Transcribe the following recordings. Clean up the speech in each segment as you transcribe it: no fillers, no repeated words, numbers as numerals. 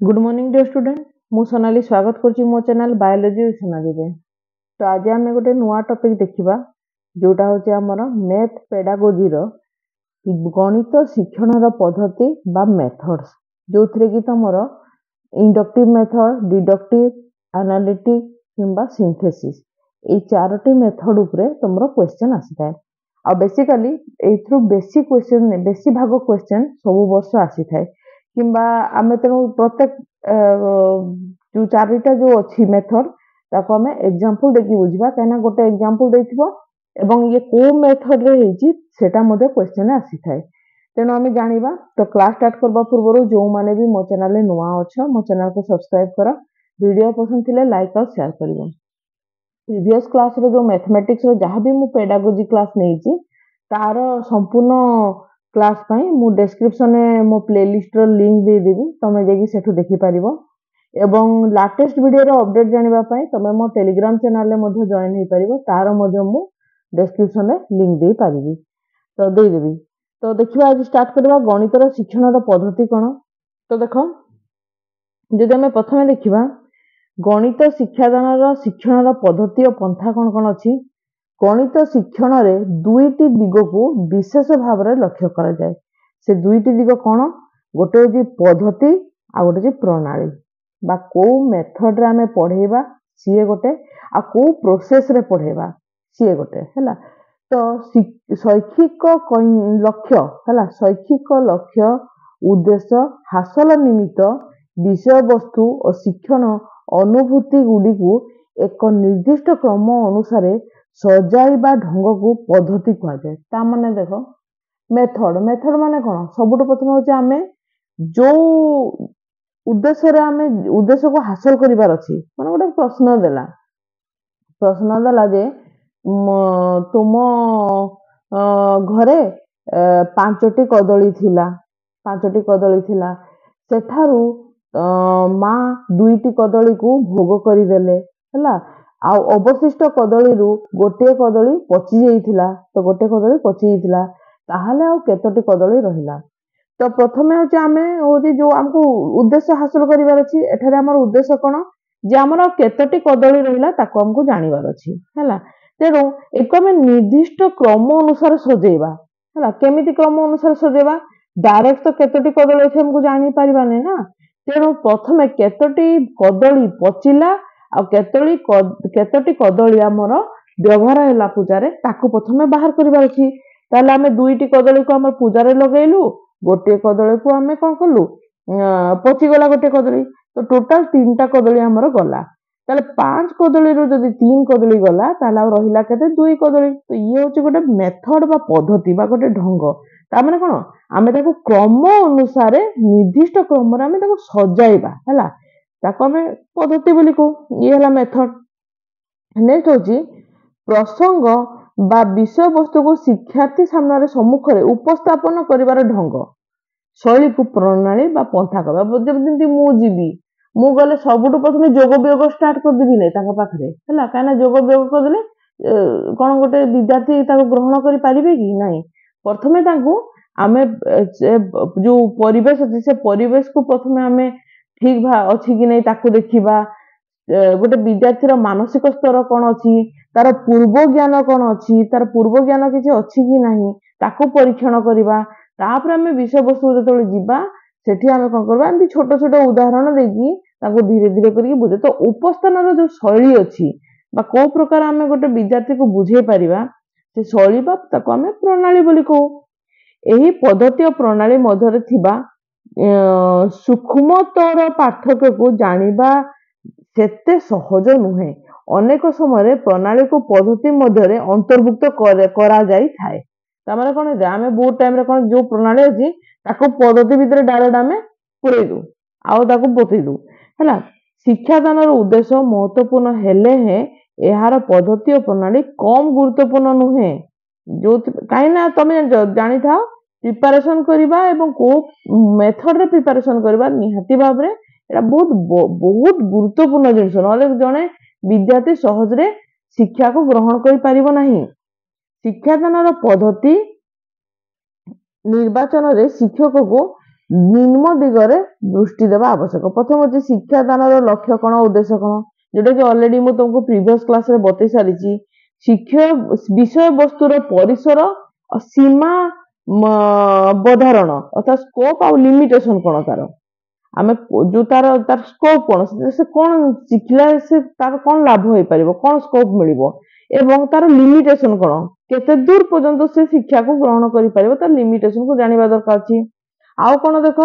Good morning dear student मु सोनाली स्वागत करछि मो चैनल बायोलॉजी विथ सोनाली रे। तो आज आम गोटे नुआ टॉपिक देखिबा जोटा होचे हमर मैथ पेडागोजी रो गणित शिक्षण रो पद्धति बा मेथड्स जो थरे कि तमरो इंडक्टिव मेथड डिडक्टिव एनालिटिक किंबा सिंथेसिस ए चारोटी मेथड उपरे तमरो क्वेश्चन आसीଥାଏ आ बेसिकली एथ्रु बेसिक क्वेश्चन बेसी भाग क्वेश्चन सब वर्ष आसीଥାଏ किंबा आमे तेणु प्रत्येक जो चारिटा जो अच्छी मेथड ताको आमे एग्जांपल देखि बुझिबा काना गोटे एग्जांपल देथिबो एवं ये को मेथड रे हेची सेटा मध्ये क्वेश्चन आसीଥାଏ तेणु आमे जानिबा। तो क्लास स्टार्ट करबा पूर्व जो माने भी मो चैनल रे नुआ अछ मो चैनल को सब्सक्राइब करा वीडियो पसंद थिले लाइक और शेयर करिवो। प्रीवियस क्लास रे जो मैथमेटिक्स रो जहां भी मु पेडागोजी क्लास नेइची तार संपूर्ण क्लास पाई मु डिस्क्रिप्शन में मो प्लेलिस्ट रो लिंक दे देबी तमे जेकी सेठु देखि परिबो एवं लेटेस्ट वीडियो रो अपडेट जानिबा पाई तमे मो टेलीग्राम चैनल रे मध्ये जॉइन हे परिबो तार मध्ये मु डिस्क्रिप्शन में लिंक दे परिबी तो दे देबी। तो देखिबा आज स्टार्ट करबा गणित रो शिक्षण रो पद्धति कोन। तो देखो जदि हमें प्रथमे देखिबा गणित शिक्षादान रो शिक्षण रो पद्धति और पंथा कोन कोन अछि। गणित शिक्षण रे दुईटी दिग को विशेष भाव रे लक्ष्य करा जाय। से दुईटी दिग कोन गोटे जे पद्धति आ गोटे जे प्रणाली बा को मेथड रे हमें पढेबा सीए गोटे आ को प्रोसेस रे पढेबा सीए गोटे हैला। तो शैक्षिक लक्ष्य हैला शैक्षिक लक्ष्य उद्देश्य हासिल निमित्त विषय वस्तु और शिक्षण अनुभूति गुडी को एक निर्दिष्ट क्रम अनुसार सजाइबा ढंग को पद्धति कहा जाए। ता माने देखो मेथड मेथड माने कोन सबुठ प्रथम होचे आमे जो उद्देश्य रे आमे उद्देश्य को हासिल करिवार अछि माने गोटे प्रश्न देला जे तुम घरे पांचटी कदली थिला सेठारू माँ दुईटी कदली को भोग करी देले हैला आ अवशिष्ट कदली रु गोटे कदली पची जाइथिला तो गोटे कदली पची जाइथिला ताहाले आ केतोटी कदली रहिला। तो प्रथमे होचे आमे होची जो हमको उद्देश्य हासिल करिवार अछि एठारे हमर उद्देश्य कोन जे हमर केतोटी कदली रहिला ताको हमको जानिबार अछि हैला। तेरो एको में निर्दिष्ट क्रम अनुसार सजेइबा हैला केमिति क्रम अनुसार सजेइबा डायरेक्ट तो केतोटी कदली अछि हमको जानि परिबा नै ना। तेरो प्रथमे केतोटी कदली पचिला आ केतोटी कदली हमर व्यवहार हैला पूजारे ताको प्रथमे बाहर करिबार अछि। ताले हमें दुईटी कदली को हमर पूजारे लगेलु गोटे कदली को हमें कोन करलु पची गला गोटे कदली तो टोटल तीनटा कदली हमर गला ताले पांच कदली रो जदी तीन कदली गला ताले आ रहिला केते दुई कदली। तो ये होची गोटे मेथड बा पद्धति बा गोटे ढंग ता माने कोन आमे ताको क्रम अनुसार निर्दिष्ट क्रम रे आमे ताको सजाइबा हैला ताको आमे पद्धति बोली को ये हैला मेथड। नेक्स्ट होची प्रसंग बा विषय वस्तु को शिक्षार्थी सामने सम्मुख रे उपस्थापन करिवार ढंग शैली को प्रणाली बा पंथा कहबा जेमति मु जीवी मु गले सबुठ प्रथमे जोग वियोग स्टार्ट कर देबी नै ताका पाखरे हैला काना जोग वियोग कर देले कोन गोटे विद्यार्थी ताको ग्रहण करि पारिबे कि नाही। प्रथमे ताको आमे जो परिवेश अछि से परिवेश को प्रथमे आमे ठीक अछि कि नै ताको देखिबा गोटे विद्यार्थी रो मानसिक स्तर कोन अछि तार पूर्व ज्ञान कोन अछि तार पूर्व ज्ञान किछि अछि कि नाही ताको परीक्षण करिबा तापर आमे विषय वस्तु जतोले जिबा सेठी आमे कोन करबा एंती छोट छोट उदाहरण देकी ताको धीरे धीरे करिक बुझे। तो उपस्थान रो जो शैली अछि बा को प्रकार आमे गोटे विद्यार्थी को बुझे परिबा से शैली बा ताको आमे प्रणाली बोली को। एही पद्धति और प्रणाली मध्यरे थिबा सूक्ष्मतर पार्थक्य को जानिबा सेते सहज नुहे। अनेक समय प्रणाली को पद्धति मध्यरे अंतर्भुक्त करा जाई थाए तामाने कोन जे आमे बहुत टाइम रे कोन जो प्रणाली अछि ताको पद्धति भितरे डायरेक्ट आमे पुरै दउ आउ ताको बतै दउ हैला। शिक्षादान रो उद्देश्य महत्वपूर्ण हेले है एहार पद्धति और प्रणाली कम गुरुत्वपूर्ण नुहे जो काइना तमे जानि था प्रिपरेशन करिबा एवं को मेथड रे प्रिपरेशन करिबा निहाती भाव रे एटा बहुत गुरुत्वपूर्ण जिनिस नले जने विद्यार्थी सहज रे शिक्षा को ग्रहण करि परिबो नाही। शिक्षादान रो पद्धति निर्वाचन रे शिक्षक को ନିମ୍ନ ଦିଗରେ ଦୃଷ୍ଟି ଦେବା ଆବଶ୍ୟକ। ପ୍ରଥମ ହଉଛି ଶିକ୍ଷାଦାନର ଲକ୍ଷ୍ୟ କଣ, ଉଦ୍ଦେଶ୍ୟ କଣ, ଯୋଉଟା କି ଅଲରେଡି ମୁଁ ତୁମକୁ ପ୍ରିଭିୟସ କ୍ଲାସରେ ବତେଇ ସାରିଛି। ବିଷୟବସ୍ତୁର ପରିସର ସୀମା ବଧାରଣ ଅର୍ଥାତ୍ ସ୍କୋପ ଆଉ ଲିମିଟେସନ କଣ ତାର, ଆମେ ଯୋଉ ତାର ସ୍କୋପ କଣ, ସେ କଣ ଶିଖିଲା, ସେ ତାର କଣ ଲାଭ ହେଇପାରିବ, କଣ ସ୍କୋପ ମିଳିବ, ଏବଂ ତାର ଲିମିଟେସନ କଣ, କେତେ ଦୂର ପର୍ଯ୍ୟନ୍ତ ସେ ଶିକ୍ଷାକୁ ଗ୍ରହଣ କରିପାରିବ, ତାର ଲିମିଟେସନକୁ ଜାଣିବା ଦରକାର ଅଛି। ଆଉ କଣ ଦେଖ,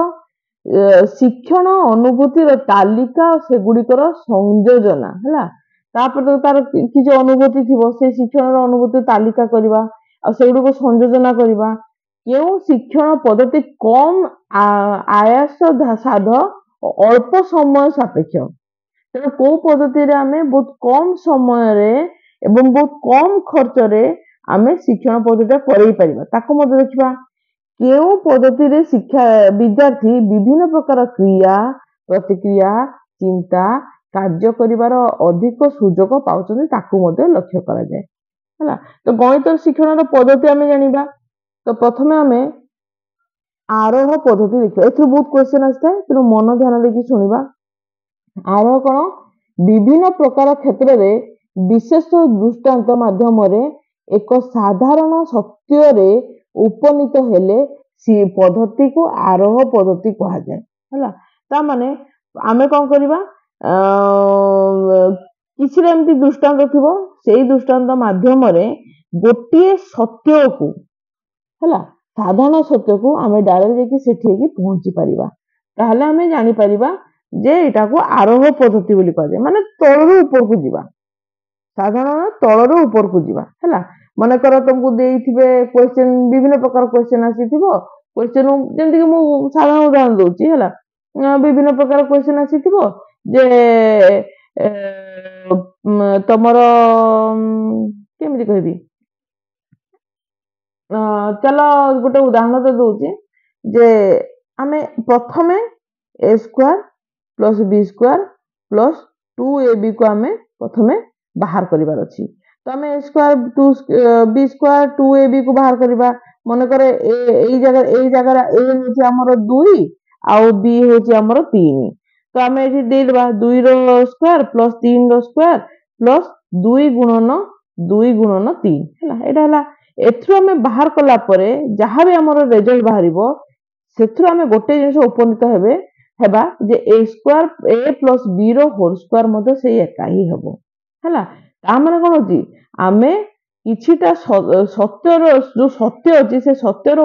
ଶିକ୍ଷଣ ଅନୁଭୂତିର ତାଲିକା ସେଗୁଡିକର ସଂଯୋଜନା ହେଲା। ତାପରେ ତାର କିଛି ଅନୁଭୂତି ଥିବ, ସେ ଶିକ୍ଷଣର ଅନୁଭୂତି ତାଲିକା କରିବା ଆଉ ସେଗୁଡିକୁ ସଂଯୋଜନା କରିବା। କେଉଁ ଶିକ୍ଷଣ ପଦ୍ଧତି କମ ଆୟାସ ସାଧ ଅଳ୍ପ ସମୟ ସାପେକ୍ଷ, ତେଣୁ କୋଉ ପଦ୍ଧତିରେ ଆମେ ବହୁତ କମ ସମୟରେ ଏବଂ ବହୁତ କମ ଖର୍ଚ୍ଚରେ ଆମେ ଶିକ୍ଷଣ ପଦ୍ଧତିଟା କରେଇ ପାରିବା ତାକୁ ମଧ୍ୟ ଦେଖିବା। କେଉଁ ପଦ୍ଧତିରେ ବିଦ୍ୟାର୍ଥୀ ବିଭିନ୍ନ ପ୍ରକାର କ୍ରିୟା, ପ୍ରତିକ୍ରିୟା, ଚିନ୍ତା, କାର୍ଯ୍ୟ କରିବାର ଅଧିକ ସୁଯୋଗ ପାଉଛନ୍ତି ତାକୁ ମଧ୍ୟ ଲକ୍ଷ୍ୟ କରାଯାଏ ହେଲା। ତ ଗଣିତ ଶିକ୍ଷଣର ପଦ୍ଧତି ଆମେ ଜାଣିବା। ତ ପ୍ରଥମେ ଆମେ ଆରୋହ ପଦ୍ଧତି ଦେଖିବା। ଏଥିରୁ ବହୁତ କ୍ୱେଶ୍ଚନ ଆସିଥାଏ, ତେଣୁ ମନ ଧ୍ୟାନ ଦେଇକି ଶୁଣିବା। ଆରୋହ କଣ, ବିଭିନ୍ନ ପ୍ରକାର କ୍ଷେତ୍ରରେ ବିଶେଷ ଦୃଷ୍ଟାନ୍ତ ମାଧ୍ୟମରେ ଏକ ସାଧାରଣ ସତ୍ୟରେ ଉପନୀତ ହେଲେ ପଦ୍ଧତିକୁ ଆରୋହ ପଦ୍ଧତି କୁହାଯାଏ ହେଲା। ତାମାନେ ଆମେ କଣ କରିବା, କିଛିଟା ଏମିତି ଦୃଷ୍ଟାନ୍ତ ଥିବ, ସେଇ ଦୃଷ୍ଟାନ୍ତ ମାଧ୍ୟମରେ ଗୋଟିଏ ସତ୍ୟକୁ ହେଲା, ସାଧାରଣ ସତ୍ୟକୁ ଆମେ ଡାଇରେକ୍ଟ ଯାଇକି ସେଠି ହେଇକି ପହଞ୍ଚି ପାରିବା। ତାହେଲେ ଆମେ ଜାଣିପାରିବା ଯେ ଏଟାକୁ ଆରୋହ ପଦ୍ଧତି ବୋଲି କୁହାଯାଏ, ମାନେ ତଳରୁ ଉପରକୁ ଯିବା, ସାଧାରଣ ତଳରୁ ଉପରକୁ ଯିବା ହେଲା। ମନେକର ତମକୁ ଦେଇଥିବେ କ୍ୱେଶ୍ଚନ, ବିଭିନ୍ନ ପ୍ରକାର କ୍ୱେଶ୍ଚନ ଆସିଥିବ, କ୍ୱେଶ୍ଚନ ଯେମିତିକି ମୁଁ ସାଧାରଣ ଉଦାହରଣ ଦଉଛି ହେଲା, ବିଭିନ୍ନ ପ୍ରକାର କ୍ୱେଶ୍ଚନ ଆସିଥିବ ଯେ ତମର କେମିତି କହିବି, ଚାଲ ଗୋଟେ ଉଦାହରଣ ତ ଦଉଛି ଯେ ଆମେ ପ୍ରଥମେ a square plus b square plus 2ab କୁ ଆମେ ପ୍ରଥମେ ବାହାର କରିବାର ଅଛି। ତ ଆମେ a square b square 2ab କୁ ବାହାର କରିବା। ମନେକର ଏଇ ଜାଗାରେ a ହଉଛି ଆମର 2 ଆଉ b ହଉଛି ଆମର 3। ତ ଆମେ ଏଠି ଦେଇଦେବା 2 ର ସ୍କୋୟାର ପ୍ଲସ୍ 3 ର ସ୍କୋୟାର ପ୍ଲସ୍ 2 ଗୁଣନ 3 ହେଲା। ଏଇଟା ହେଲା। ଏଥିରୁ ଆମେ ବାହାର କଲା ପରେ ଯାହା ବି ଆମର ରେଜଲ୍ଟ ବାହାରିବ, ସେଥିରୁ ଆମେ ଗୋଟେ ଜିନିଷ ଉପନୀତ ହେବା ଯେ a square a plus b ର ହୋଲ୍ ସ୍କୋୟାର ମଧ୍ୟ ସେଇ ଏକା ହିଁ ହେବ ହେଲା। ତା ମାନେ କଣ ହଉଛି, ଆମେ କିଛିଟା ସତ୍ୟର ଯୋଉ ସତ୍ୟ ଅଛି, ସେ ସତ୍ୟର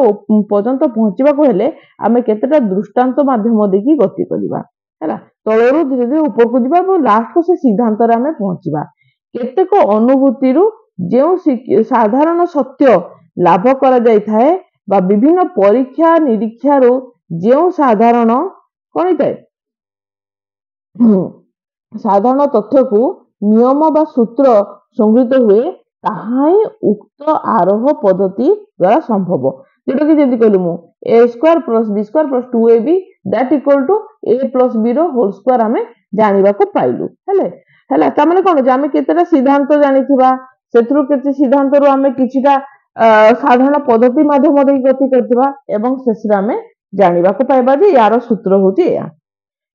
ପର୍ଯ୍ୟନ୍ତ ପହଞ୍ଚିବାକୁ ହେଲେ ଆମେ କେତେଟା ଦୃଷ୍ଟାନ୍ତ ମାଧ୍ୟମ ଦେଇକି ଗତି କରିବା ହେଲା। ତଳରୁ ଧୀରେ ଧୀରେ ଉପରକୁ ଯିବା ଏବଂ ଲାଷ୍ଟକୁ ସେ ସିଦ୍ଧାନ୍ତରେ ଆମେ ପହଞ୍ଚିବା। କେତେକ ଅନୁଭୂତିରୁ ଯେଉଁ ସାଧାରଣ ସତ୍ୟ ଲାଭ କରାଯାଇଥାଏ ବା ବିଭିନ୍ନ ପରୀକ୍ଷା ନିରୀକ୍ଷାରୁ ଯେଉଁ ସାଧାରଣ କଣ ହେଇଥାଏ, ସାଧାରଣ ତଥ୍ୟକୁ ନିୟମ ବା ସୂତ୍ର ସଂଗୃହୀତ ହୁଏ, ତାହା ହିଁ ଉକ୍ତ ଆରୋହ ପଦ୍ଧତି ଦ୍ୱାରା ସମ୍ଭବ। ଯୋଉଟା କି ଯେମିତି କହିଲି ମୁଁ, a square plus b square plus 2ab that equal to a plus b ର ହୋଲ୍ ସ୍କୋୟାର ଆମେ ଜାଣିବାକୁ ପାଇଲୁ ହେଲା। ତାମାନେ କଣ ଯେ ଆମେ କେତେଟା ସିଦ୍ଧାନ୍ତ ଜାଣିଥିବା, ସେଥିରୁ କିଛି ସିଦ୍ଧାନ୍ତରୁ ଆମେ କିଛିଟା ସାଧାରଣ ପଦ୍ଧତି ମାଧ୍ୟମ ଦେଇ ଗତି କରିଥିବା ଏବଂ ଶେଷରେ ଆମେ ଜାଣିବାକୁ ପାଇବା ଯେ ୟାର ସୂତ୍ର ହଉଛି ଏହା।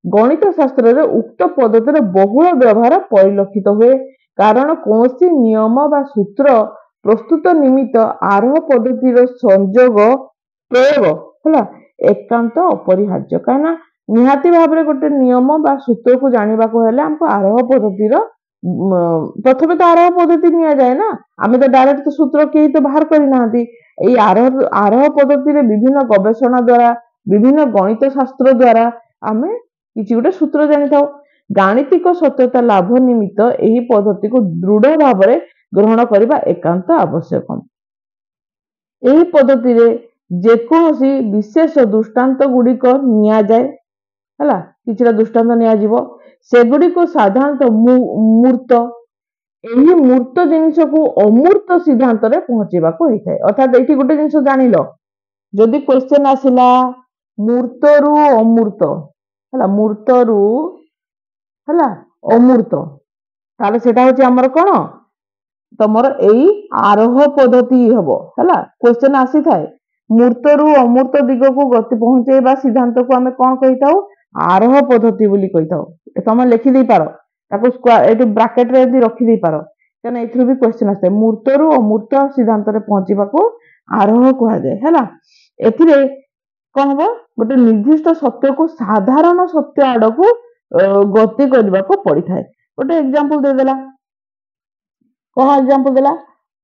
ଗଣିତ ଶାସ୍ତ୍ରରେ ଉକ୍ତ ପଦ୍ଧତିର ବହୁଳ ବ୍ୟବହାର ପରିଲକ୍ଷିତ ହୁଏ, କାରଣ କୌଣସି ନିୟମ ବା ସୂତ୍ର ପ୍ରସ୍ତୁତ ନିମିତ୍ତ ଆରୋହ ପଦ୍ଧତିର ପ୍ରୟୋଗ ହେଲା ଏକାନ୍ତ ଅପରିହାର୍ଯ୍ୟ। କାହିଁକିନା ନିହାତି ଭାବରେ ଗୋଟେ ନିୟମ ବା ସୂତ୍ରକୁ ଜାଣିବାକୁ ହେଲେ ଆମକୁ ଆରୋହ ପଦ୍ଧତିର ପ୍ରଥମେ ତ ଆରୋହ ପଦ୍ଧତି ନିଆଯାଏ ନା, ଆମେ ତ ଡାଇରେକ୍ଟ ସୂତ୍ର କେହି ତ ବାହାର କରିନାହାନ୍ତି। ଏଇ ଆରୋହ ପଦ୍ଧତିରେ ବିଭିନ୍ନ ଗବେଷଣା ଦ୍ୱାରା, ବିଭିନ୍ନ ଗଣିତ ଶାସ୍ତ୍ର ଦ୍ୱାରା ଆମେ କିଛି ଗୋଟେ ସୂତ୍ର ଜାଣିଥାଉ। ଗାଣିତିକ ସତ୍ୟତା ଲାଭ ନିମିତ୍ତ ଏହି ପଦ୍ଧତିକୁ ଦୃଢ ଭାବରେ ଗ୍ରହଣ କରିବା ଏକାନ୍ତ ଆବଶ୍ୟକ। ଏହି ପଦ୍ଧତିରେ ଯେକୌଣସି ବିଶେଷ ଦୃଷ୍ଟାନ୍ତ ଗୁଡିକ ନିଆଯାଏ ହେଲା, କିଛିଟା ଦୃଷ୍ଟାନ୍ତ ନିଆଯିବ, ସେଗୁଡିକୁ ସାଧାରଣତଃ ମୂର୍ତ୍ତ, ଏହି ମୂର୍ତ୍ତ ଜିନିଷକୁ ଅମୂର୍ତ୍ତ ସିଦ୍ଧାନ୍ତରେ ପହଞ୍ଚେଇବାକୁ ହେଇଥାଏ। ଅର୍ଥାତ୍ ଏଇଠି ଗୋଟେ ଜିନିଷ ଜାଣିଲ, ଯଦି କ୍ୱେଶ୍ଚନ ଆସିଲା ମୂର୍ତ୍ତରୁ ଅମୂର୍ତ୍ତ ହେଲା, ମୂର୍ତ୍ତରୁ ହେଲା ଅମୂର୍ତ୍ତ, ତାହେଲେ ସେଟା ହଉଛି ଆମର କଣ, ତମର ଏଇ ଆରୋହ ପଦ୍ଧତି ହବ ହେଲା। କ୍ୱେଶ୍ଚନ ଆସିଥାଏ ମୂର୍ତ୍ତରୁ ଅମୂର୍ତ୍ତ ଦିଗକୁ ଗତି ପହଞ୍ଚେଇବା ସିଦ୍ଧାନ୍ତକୁ ଆମେ କଣ କହିଥାଉ? ଆରୋହ ପଦ୍ଧତି ବୋଲି କହିଥାଉ। ତମେ ଲେଖିଦେଇ ପାର, ତାକୁ ଏଠି ବ୍ରାକେଟରେ ଏମିତି ରଖିଦେଇ ପାର, କାରଣ ଏଥିରୁ ବି କ୍ୱେଶ୍ଚିନ୍ ଆସେ। ମୂର୍ତ୍ତରୁ ଅମୂର୍ତ୍ତ ସିଦ୍ଧାନ୍ତରେ ପହଞ୍ଚିବାକୁ ଆରୋହ କୁହାଯାଏ ହେଲା। ଏଥିରେ କଣ ହବ? ଗୋଟେ ନିର୍ଦ୍ଦିଷ୍ଟ ସତ୍ୟକୁ ସାଧାରଣ ସତ୍ୟ ଆଡକୁ ଗତି କରିବାକୁ ପଡିଥାଏ। ଗୋଟେ ଏକ୍ସାମ୍ପଲ ଦେଇଦେଲା, କଣ ଏକ୍ସାମ୍ପଲ ଦେଲା?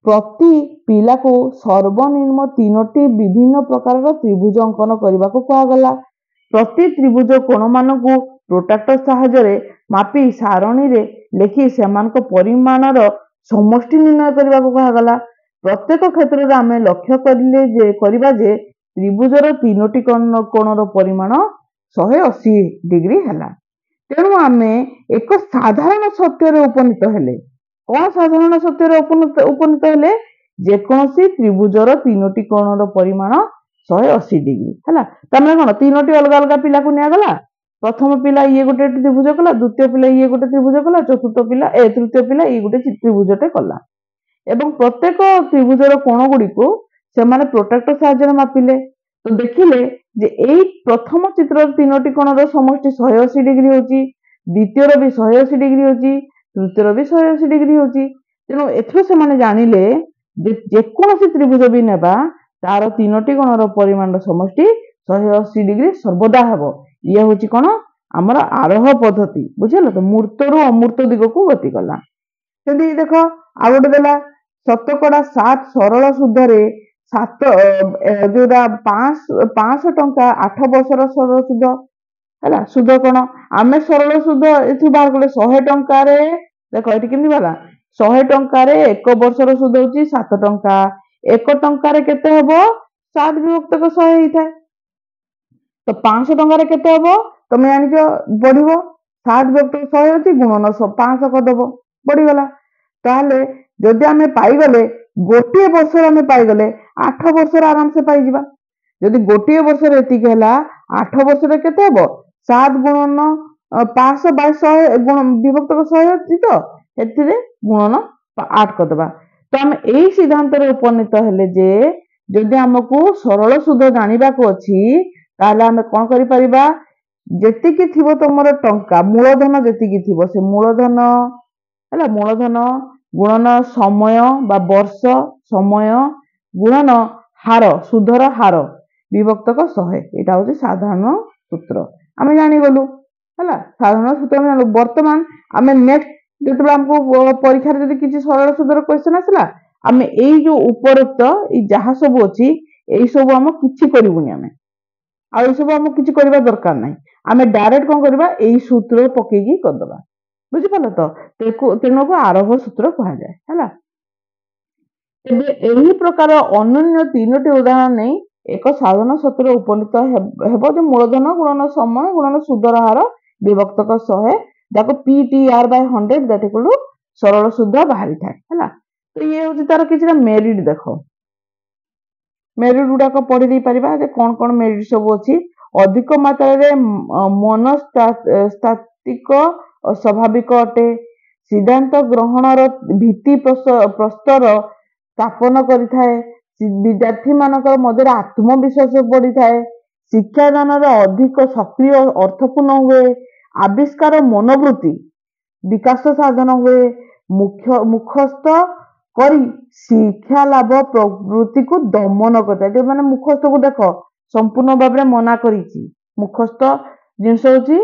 ପ୍ରତି ପିଲାକୁ ସର୍ବନିମ୍ନ 3ଟି ବିଭିନ୍ନ ପ୍ରକାରର ତ୍ରିଭୁଜ ଅଙ୍କନ କରିବାକୁ କୁହାଗଲା। ପ୍ରତି ତ୍ରିଭୁଜ କୋଣମାନଙ୍କୁ ପ୍ରୋଟ୍ରାକ୍ଟର ସାହାଯ୍ୟରେ ମାପି ସାରଣୀରେ ଲେଖି ସେମାନଙ୍କ ପରିମାଣର ସମଷ୍ଟି ନିର୍ଣ୍ଣୟ କରିବାକୁ କୁହାଗଲା। ପ୍ରତ୍ୟେକ କ୍ଷେତ୍ରରେ ଆମେ ଲକ୍ଷ୍ୟ କରିବା ଯେ ତ୍ରିଭୁଜର 3ଟି କୋଣର ପରିମାଣ 180 ଡିଗ୍ରୀ ହେଲା। ତେଣୁ ଆମେ ଏକ ସାଧାରଣ ସତ୍ୟରେ ଉପନୀତ ହେଲେ, କଣ ସାଧାରଣ ସତ୍ୟରେ ଉପନୀତ ହେଲେ? ଯେକୌଣସି ତ୍ରିଭୁଜର 3ଟି କୋଣର ପରିମାଣ 180 ଡିଗ୍ରୀ ହେଲା। ତାମାନେ କଣ? 3ଟି ଅଲଗା ଅଲଗା ପିଲାକୁ ନିଆଗଲା। ପ୍ରଥମ ପିଲା ଇଏ ଗୋଟେ ତ୍ରିଭୁଜ କଲା, ଦ୍ୱିତୀୟ ପିଲା ଇଏ ଗୋଟେ ତ୍ରିଭୁଜ କଲା, ତୃତୀୟ ପିଲା ଇଏ ଗୋଟେ ତ୍ରିଭୁଜଟେ କଲା। ଏବଂ ପ୍ରତ୍ୟେକ ତ୍ରିଭୁଜର କୋଣ ଗୁଡିକୁ ସେମାନେ ପ୍ରୋଟ୍ରାକ୍ଟର ସାହାଯ୍ୟରେ ମାପିଲେ। ତ ଦେଖିଲେ ଯେ ଏଇ ପ୍ରଥମ ଚିତ୍ରର 3ଟି କୋଣର ସମଷ୍ଟି 180 ଡିଗ୍ରୀ ହଉଛି, ଦ୍ୱିତୀୟର ବି 180 ଡିଗ୍ରୀ ହଉଛି, ତୃତୀୟର ବି 180 ଡିଗ୍ରୀ ହଉଛି। ତେଣୁ ଏଥିରୁ ସେମାନେ ଜାଣିଲେ ଯେ ଯେକୌଣସି ତ୍ରିଭୁଜ ବି ନେବା, ତାର 3ଟି କୋଣର ପରିମାଣର ସମଷ୍ଟି 180 ଡିଗ୍ରୀ ସର୍ବଦା ହେବ। ଇଏ ହଉଛି କଣ? ଆମର ଆରୋହ ପଦ୍ଧତି। ବୁଝିଲ ତ? ମୂର୍ତ୍ତରୁ ଅମୂର୍ତ୍ତ ଦିଗକୁ ଗତି କଲା। ସେମିତି ଦେଖ ଆଉ ଗୋଟେ ଦେଲା, ଶତକଡା 7 ସରଳ ସୁଧରେ ଯୋଉଟା 500 ଟଙ୍କା 8 ବର୍ଷର ସରଳ ସୁଧ ହେଲା। ସୁଧ କଣ? ଆମେ ସରଳ ସୁଧ ଏଠୁ ବାହାର କଲେ 100 ଟଙ୍କାରେ, ଦେଖ ଏଠି କେମିତି ଗଲା? 100 ଟଙ୍କାରେ 1 ବର୍ଷର ସୁଧ ହଉଛି 7 ଟଙ୍କା। 1 ଟଙ୍କାରେ କେତେ ହବ? 7 ବିଭକ୍ତକ 100 ହେଇଥାଏ। ତ 500 ଟଙ୍କାରେ କେତେ ହବ? ତମେ ଜାଣିଛ, ବଢିବ। 7 ବିଭକ୍ତକ 100 ଅଛି, ଗୁଣନ 500 କରିଦବ, ବଢିଗଲା। ତାହେଲେ ଯଦି ଆମେ ପାଇଗଲେ, ଗୋଟିଏ ବର୍ଷରେ ଆମେ ପାଇଗଲେ, 8 ବର୍ଷରେ ଆରାମସେ ପାଇଯିବା। ଯଦି ଗୋଟିଏ ବର୍ଷରେ ଏତିକି ହେଲା, 8 ବର୍ଷରେ କେତେ ହବ? 7 ଗୁଣନ 500 ବାଇ 100 ବିଭକ୍ତକ 100 ଅଛି, ତ ଏଥିରେ ଗୁଣନ 8 କରିଦବା। ତ ଆମେ ଏଇ ସିଦ୍ଧାନ୍ତରେ ଉପନୀତ ହେଲେ ଯେ ଯଦି ଆମକୁ ସରଳ ସୁଧ ଜାଣିବାକୁ ଅଛି, ତାହେଲେ ଆମେ କଣ କରିପାରିବା? ଯେତିକି ଥିବ ତମର ଟଙ୍କା, ମୂଳଧନ ଯେତିକି ଥିବ, ସେ ମୂଳଧନ ହେଲା, ମୂଳଧନ ଗୁଣନ ସମୟ ବା ବର୍ଷ ସମୟ ଗୁଣନ ହାର, ସୁଧର ହାର ବିଭକ୍ତକ 100। ଏଇଟା ହଉଛି ସାଧାରଣ ସୂତ୍ର, ଆମେ ଜାଣିଗଲୁ ହେଲା। ସାଧାରଣ ସୂତ୍ର ଆମେ ଜାଣିଲୁ। ବର୍ତ୍ତମାନ ଆମେ ନେକ୍ସଟ ଯେତେବେଳେ ଆମକୁ ପରୀକ୍ଷାରେ ଯଦି କିଛି ସରଳ ସୁଧର କ୍ୱେଶ୍ଚନ ଆସିଲା, ଆମେ ଏଇ ଯୋଉ ଉପରୋକ୍ତ ଏଇ ଯାହା ସବୁ ଅଛି, ଏଇ ସବୁ ଆମ କିଛି କରିବୁନି ଆମେ, ଆଉ ଏଇ ସବୁ ଆମକୁ କିଛି କରିବା ଦରକାର ନାହିଁ। ଆମେ ଡାଇରେକ୍ଟ କଣ କରିବା? ଏଇ ସୂତ୍ର ପକେଇକି କରିଦବା। ବୁଝିପାରିଲ ତ? ତେଣୁକୁ ଆରୋହ ସୂତ୍ର କୁହାଯାଏ ହେଲା। ତେବେ ଏହି ପ୍ରକାର ଅନନ୍ୟ 3ଟି ଉଦାହରଣ ନେଇ ଏକ ସାଧାରଣ ସୂତ୍ରରେ ଉପନୀତ ହେବ ଯେ ମୂଳଧନ ଗୁଣନ ସମୟ ଗୁଣନ ସୁଧର ହାର ବିଭକ୍ତକ 100, ଯାକୁ PTR/100 ଦ୍ୟାଟ୍ ଇକ୍ୱାଲ୍ ଟୁ ସରଳ ସୁଧ ବାହାରିଥାଏ ହେଲା। ତ ଇଏ ହଉଛି ତାର କିଛିଟା ମେରିଟ। ଦେଖ ମେରିଟ ଗୁଡାକ ପଢି ଦେଇ ପାରିବା ଯେ କଣ କଣ ମେରିଟ ସବୁ ଅଛି। ଅଧିକ ମାତ୍ରାରେ ମନସ୍ତାତ୍ତ୍ୱିକ ସ୍ୱାଭାବିକ ଅଟେ। ସିଦ୍ଧାନ୍ତ ଗ୍ରହଣର ଭିତ୍ତି ପ୍ରସ୍ତର ସ୍ଥାପନ କରିଥାଏ। ବିଦ୍ୟାର୍ଥୀମାନଙ୍କର ମଧ୍ୟରେ ଆତ୍ମବିଶ୍ୱାସ ବଢିଥାଏ। ଶିକ୍ଷାଦାନରେ ଅଧିକ ସକ୍ରିୟ ଅର୍ଥପୂର୍ଣ୍ଣ ହୁଏ। ଆବିଷ୍କାର ମନୋବୃତ୍ତି ବିକାଶ ସାଧନ ହୁଏ। ମୁଖସ୍ଥ କରି ଶିକ୍ଷା ଲାଭ ପ୍ରବୃତ୍ତିକୁ ଦମନ କରିଥାଏ। ଯୋଉମାନେ ମୁଖସ୍ଥକୁ ଦେଖ ସମ୍ପୂର୍ଣ୍ଣ ଭାବରେ ମନା କରିଛି। ମୁଖସ୍ଥ ଜିନିଷ ହଉଛି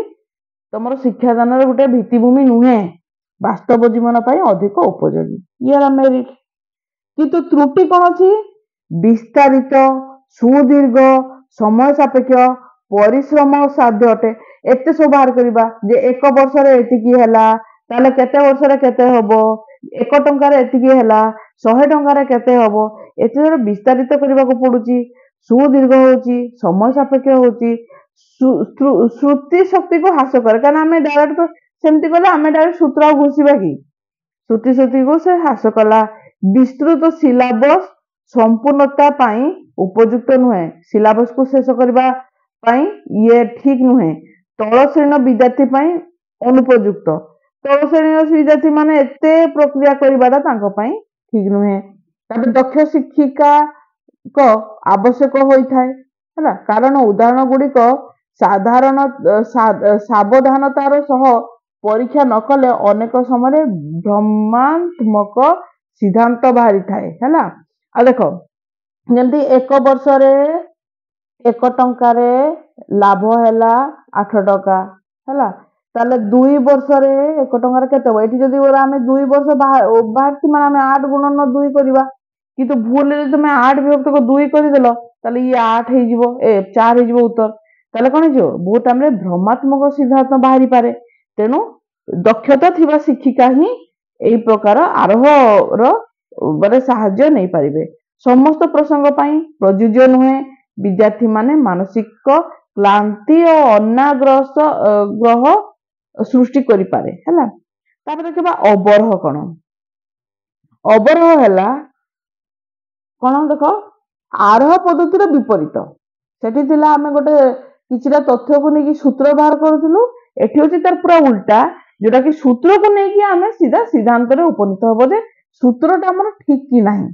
ତମର ଶିକ୍ଷାଦାନର ଗୋଟେ ଭିତ୍ତିଭୂମି ନୁହେଁ, ବାସ୍ତବ ଜୀବନ ପାଇଁ ଅଧିକ ଉପଯୋଗୀ। ଇଏ ହେଲା ମେରିଟ। କିନ୍ତୁ ତ୍ରୁଟି କଣ ଅଛି? ବିସ୍ତାରିତ, ସୁଦୀର୍ଘ, ସମୟ ସାପେକ୍ଷ, ପରିଶ୍ରମ ସାଧ୍ୟ ଅଟେ। ଏତେ ସବୁ ବାହାର କରିବା ଯେ 1 ବର୍ଷରେ ଏତିକି ହେଲା, ତାହେଲେ କେତେ ବର୍ଷରେ କେତେ ହବ? 1 ଟଙ୍କାରେ ଏତିକି ହେଲା, 100 ଟଙ୍କାରେ କେତେ ହବ? ଏତେ ବିସ୍ତାରିତ କରିବାକୁ ପଡୁଛି। ସୁଦୀର୍ଘ ହଉଛି, ସମୟ ସାପେକ୍ଷ ହଉଛି, ଶ୍ରୁତି ଶକ୍ତିକୁ ହ୍ରାସ କରେ। କାରଣ ଆମେ ଡାଇରେକ୍ଟ ସେମିତି କଲେ ଆମେ ଡାଇରେକ୍ଟ ସୂତ୍ର ଆଉ ଘୋଷିବା କି? ଶ୍ରୁତି ଶକ୍ତିକୁ ସେ ହ୍ରାସ କଲା। ବିସ୍ତୃତ ସିଲାବସ ସମ୍ପୂର୍ଣ୍ଣତା ପାଇଁ ଉପଯୁକ୍ତ ନୁହେଁ। ସିଲାବସକୁ ଶେଷ କରିବା ପାଇଁ ଇଏ ଠିକ ନୁହେଁ। ତଳ ଶ୍ରେଣୀର ବିଦ୍ୟାର୍ଥୀ ପାଇଁ ଅନୁପଯୁକ୍ତ। ତଳ ଶ୍ରେଣୀର ବିଦ୍ୟାର୍ଥୀ ମାନେ ଏତେ ପ୍ରକ୍ରିୟା କରିବାଟା ତାଙ୍କ ପାଇଁ ଠିକ ନୁହେଁ। ତାପରେ ଦକ୍ଷ ଶିକ୍ଷିକା ଆବଶ୍ୟକ ହୋଇଥାଏ ହେଲା, କାରଣ ଉଦାହରଣ ଗୁଡ଼ିକ ସାବଧାନତାର ସହ ପରୀକ୍ଷା ନ କଲେ ଅନେକ ସମୟରେ ଭ୍ରମାତ୍ମକ ସିଦ୍ଧାନ୍ତ ବାହାରିଥାଏ ହେଲା। ଆଉ ଦେଖ, ଯେମିତି 1 ବର୍ଷରେ 1 ଟଙ୍କାରେ ଲାଭ ହେଲା 8 ଟଙ୍କା ହେଲା, ତାହେଲେ 2 ବର୍ଷରେ 1 ଟଙ୍କାରେ କେତେ ହବ? ଏଠି ଯଦି ଆମେ 2 ବର୍ଷ ବାହାରିଛି ମାନେ ଆମେ 8 ଗୁଣନ 2 କରିବା, କିନ୍ତୁ ଭୁଲରେ ଯଦି ତମେ 8 ବିଭକ୍ତକୁ 2 କରିଦେଲ ତାହେଲେ ଇଏ 8 ହେଇଯିବ, 4 ହେଇଯିବ ଉତ୍ତର। ତାହେଲେ କଣ ହେଇଯିବ? ବହୁତ ଟାଇମରେ ଭ୍ରମାତ୍ମକ ସିଦ୍ଧାନ୍ତ ବାହାରି ପାରେ। ତେଣୁ ଦକ୍ଷତା ଥିବା ଶିକ୍ଷିକା ହିଁ ଏହି ପ୍ରକାର ଆରୋହର ମାନେ ସାହାଯ୍ୟ ନେଇପାରିବେ। ସମସ୍ତ ପ୍ରସଙ୍ଗ ପାଇଁ ପ୍ରଯୁଜ୍ୟ ନୁହେଁ। ବିଦ୍ୟାର୍ଥୀ ମାନେ ମାନସିକ କ୍ଳାନ୍ତି ଓ ଅନାଗ୍ରହ ସୃଷ୍ଟି କରିପାରେ ହେଲା। ତାପରେ ଦେଖିବା ଅବରୋହ କଣ? ଅବରୋହ ହେଲା କଣ? ଦେଖ, ଆରୋହ ପଦ୍ଧତିର ବିପରୀତ। ସେଠି ଥିଲା ଆମେ ଗୋଟେ କିଛିଟା ତଥ୍ୟକୁ ନେଇକି ସୂତ୍ର ବାହାର କରୁଥିଲୁ, ଏଠି ହଉଛି ତାର ପୁରା ଉଲ୍ଟା, ଯୋଉଟା କି ସୂତ୍ରକୁ ନେଇକି ଆମେ ସିଧା ସିଦ୍ଧାନ୍ତରେ ଉପନୀତ ହବ ଯେ ସୂତ୍ରଟା ଆମର ଠିକ କି ନାହିଁ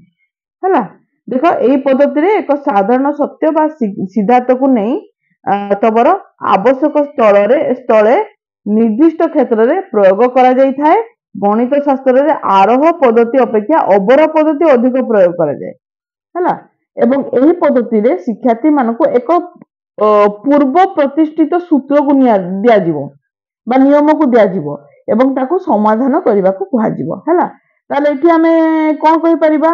ହେଲା। ଦେଖ, ଏଇ ପଦ୍ଧତିରେ ଏକ ସାଧାରଣ ସତ୍ୟ ବା ସିଦ୍ଧାନ୍ତକୁ ନେଇ ତମର ଆବଶ୍ୟକ ସ୍ଥଳେ ନିର୍ଦ୍ଦିଷ୍ଟ କ୍ଷେତ୍ରରେ ପ୍ରୟୋଗ କରାଯାଇଥାଏ। ଗଣିତ ଶାସ୍ତ୍ରରେ ଆରୋହ ପଦ୍ଧତି ଅପେକ୍ଷା ଅବରୋହ ପଦ୍ଧତି ଅଧିକ ପ୍ରୟୋଗ କରାଯାଏ ହେଲା। ଏବଂ ଏହି ପଦ୍ଧତିରେ ଶିକ୍ଷାର୍ଥୀ ମାନଙ୍କୁ ଏକ ପୂର୍ବ ପ୍ରତିଷ୍ଠିତ ସୂତ୍ରକୁ ଦିଆଯିବ ବା ନିୟମକୁ ଦିଆଯିବ ଏବଂ ତାକୁ ସମାଧାନ କରିବାକୁ କୁହାଯିବ ହେଲା। ତାହେଲେ ଏଠି ଆମେ କଣ କହିପାରିବା?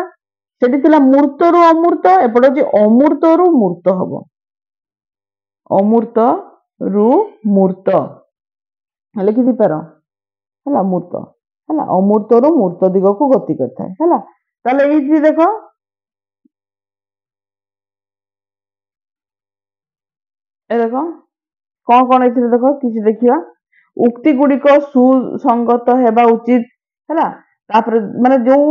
ସେଠି ଥିଲା ମୂର୍ତ୍ତରୁ ଅମୂର୍ତ୍ତ, ଏପଟେ ହଉଛି ଅମୂର୍ତ୍ତରୁ ମୂର୍ତ୍ତ ହବ। ଅମୂର୍ତ୍ତରୁ ମୂର୍ତ୍ତ ଲେଖିଦେଇପାର ହେଲା, ମୂର୍ତ୍ତ ହେଲା, ଅମୂର୍ତ୍ତରୁ ମୂର୍ତ୍ତ ଦିଗକୁ ଗତି କରିଥାଏ ହେଲା। ତାହେଲେ ଏଇଠି ଦେଖ, ଦେଖ କଣ କଣ ଏଥିରେ ଦେଖ, କିଛି ଦେଖିବା। ଉକ୍ତି ଗୁଡ଼ିକ ସୁସଙ୍ଗତ ହେବା ଉଚିତ ହେଲା। ତାପରେ ମାନେ ଯୋଉ